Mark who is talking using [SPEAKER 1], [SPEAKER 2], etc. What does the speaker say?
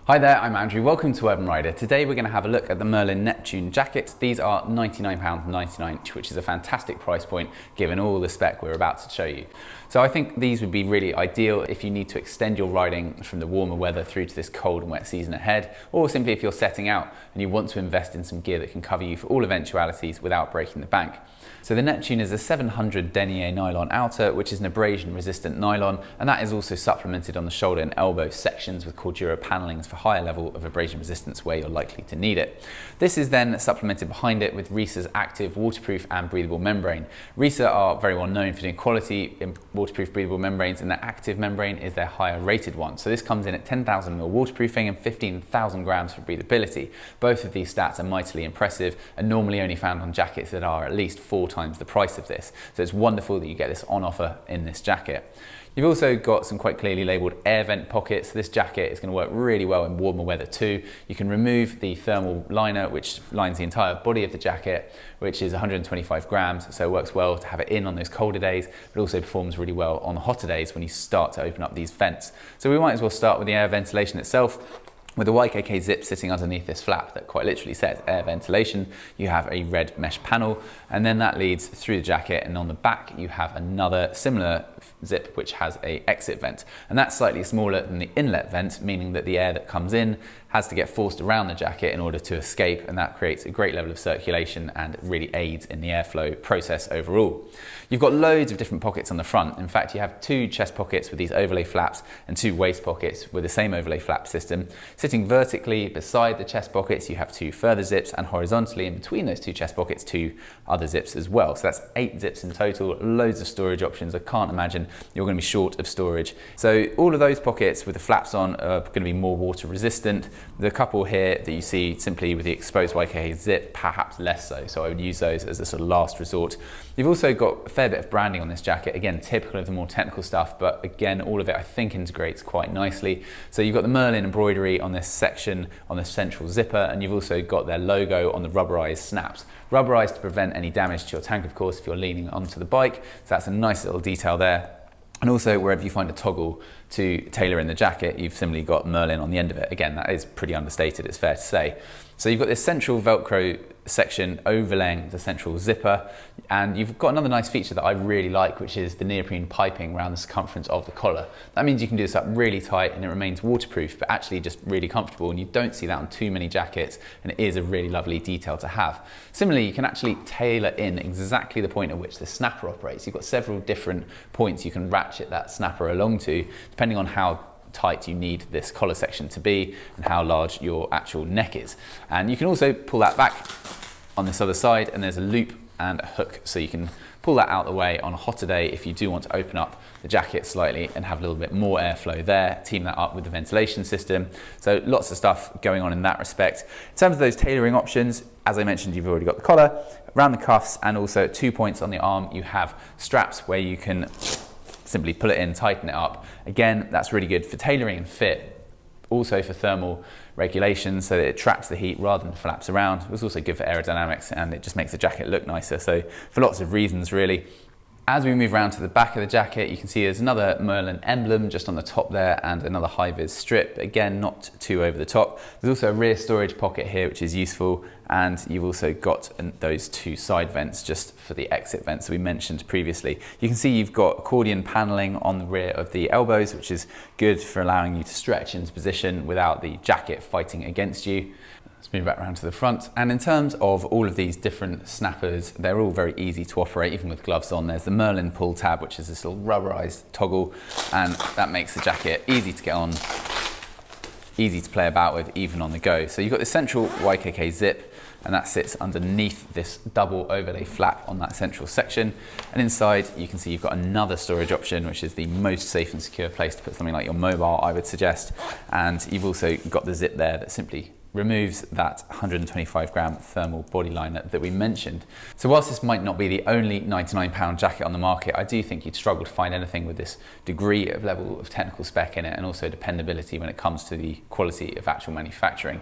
[SPEAKER 1] Hi there, I'm Andrew. Welcome to Urban Rider. Today we're going to have a look at the Merlin Neptune jackets. These are £99.99, which is a fantastic price point given all the spec we're about to show you. So I think these would be really ideal if you need to extend your riding from the warmer weather through to this cold and wet season ahead, or simply if you're setting out and you want to invest in some gear that can cover you for all eventualities without breaking the bank. So the Neptune is a 700 denier nylon outer, which is an abrasion resistant nylon, and that is also supplemented on the shoulder and elbow sections with Cordura panellings for higher level of abrasion resistance where you're likely to need it. This is then supplemented behind it with Reissa's Active waterproof and breathable membrane. Reissa are very well known for doing quality in waterproof breathable membranes, and their Active membrane is their higher rated one. So this comes in at 10,000 ml waterproofing and 15,000 grams for breathability. Both of these stats are mightily impressive and normally only found on jackets that are at least 4 times the price of this. So it's wonderful that you get this on offer in this jacket. You've also got some quite clearly labelled air vent pockets. This jacket is going to work really well in warmer weather too. You can remove the thermal liner, which lines the entire body of the jacket, which is 125 grams, so it works well to have it in on those colder days, but also performs really well on the hotter days when you start to open up these vents. So we might as well start with the air ventilation itself. With a YKK zip sitting underneath this flap that quite literally says air ventilation, you have a red mesh panel, and then that leads through the jacket, and on the back you have another similar zip which has a exit vent, and that's slightly smaller than the inlet vent, meaning that the air that comes in has to get forced around the jacket in order to escape, and that creates a great level of circulation and really aids in the airflow process overall. You've got loads of different pockets on the front. In fact, you have 2 chest pockets with these overlay flaps and 2 waist pockets with the same overlay flap system. Sitting vertically beside the chest pockets, you have 2 further zips, and horizontally in between those 2 chest pockets, 2 other zips as well. So that's 8 zips in total, loads of storage options. I can't imagine you're going to be short of storage. So all of those pockets with the flaps on are going to be more water resistant. The couple here that you see simply with the exposed YKK zip, perhaps less so. So I would use those as a sort of last resort. You've also got a fair bit of branding on this jacket. Again, typical of the more technical stuff, but again, all of it I think integrates quite nicely. So you've got the Merlin embroidery on this section, on the central zipper, and you've also got their logo on the rubberized snaps. Rubberized to prevent any damage to your tank, of course, if you're leaning onto the bike. So that's a nice little detail there. And also, wherever you find a toggle to tailor in the jacket, you've simply got Merlin on the end of it. Again, that is pretty understated, it's fair to say. So you've got this central Velcro section overlaying the central zipper, and you've got another nice feature that I really like, which is the neoprene piping around the circumference of the collar. That means you can do this up really tight and it remains waterproof, but actually just really comfortable, and you don't see that on too many jackets, and it is a really lovely detail to have. Similarly, you can actually tailor in exactly the point at which the snapper operates. You've got several different points you can ratchet that snapper along to, depending on how tight you need this collar section to be and how large your actual neck is. And you can also pull that back on this other side, and there's a loop and a hook, so you can pull that out the way on a hotter day if you do want to open up the jacket slightly and have a little bit more airflow there, team that up with the ventilation system. So lots of stuff going on in that respect. In terms of those tailoring options, as I mentioned, you've already got the collar, around the cuffs, and also at 2 points on the arm you have straps where you can simply pull it in, tighten it up. Again, that's really good for tailoring and fit, also for thermal regulation, so that it traps the heat rather than flaps around. It's also good for aerodynamics, and it just makes the jacket look nicer. So for lots of reasons, really. As we move around to the back of the jacket, you can see there's another Merlin emblem just on the top there, and another high-vis strip. Again, not too over the top. There's also a rear storage pocket here, which is useful, and you've also got those 2 side vents just for the exit vents that we mentioned previously. You can see you've got accordion paneling on the rear of the elbows, which is good for allowing you to stretch into position without the jacket fighting against you. Let's move back around to the front. And in terms of all of these different snappers, they're all very easy to operate, even with gloves on. There's the Merlin pull tab, which is this little rubberized toggle, and that makes the jacket easy to get on, easy to play about with, even on the go. So you've got the central YKK zip, and that sits underneath this double overlay flap on that central section. And inside, you can see you've got another storage option, which is the most safe and secure place to put something like your mobile, I would suggest. And you've also got the zip there that simply removes that 125 gram thermal body liner that we mentioned. So whilst this might not be the only £99 jacket on the market, I do think you'd struggle to find anything with this degree of level of technical spec in it, and also dependability when it comes to the quality of actual manufacturing.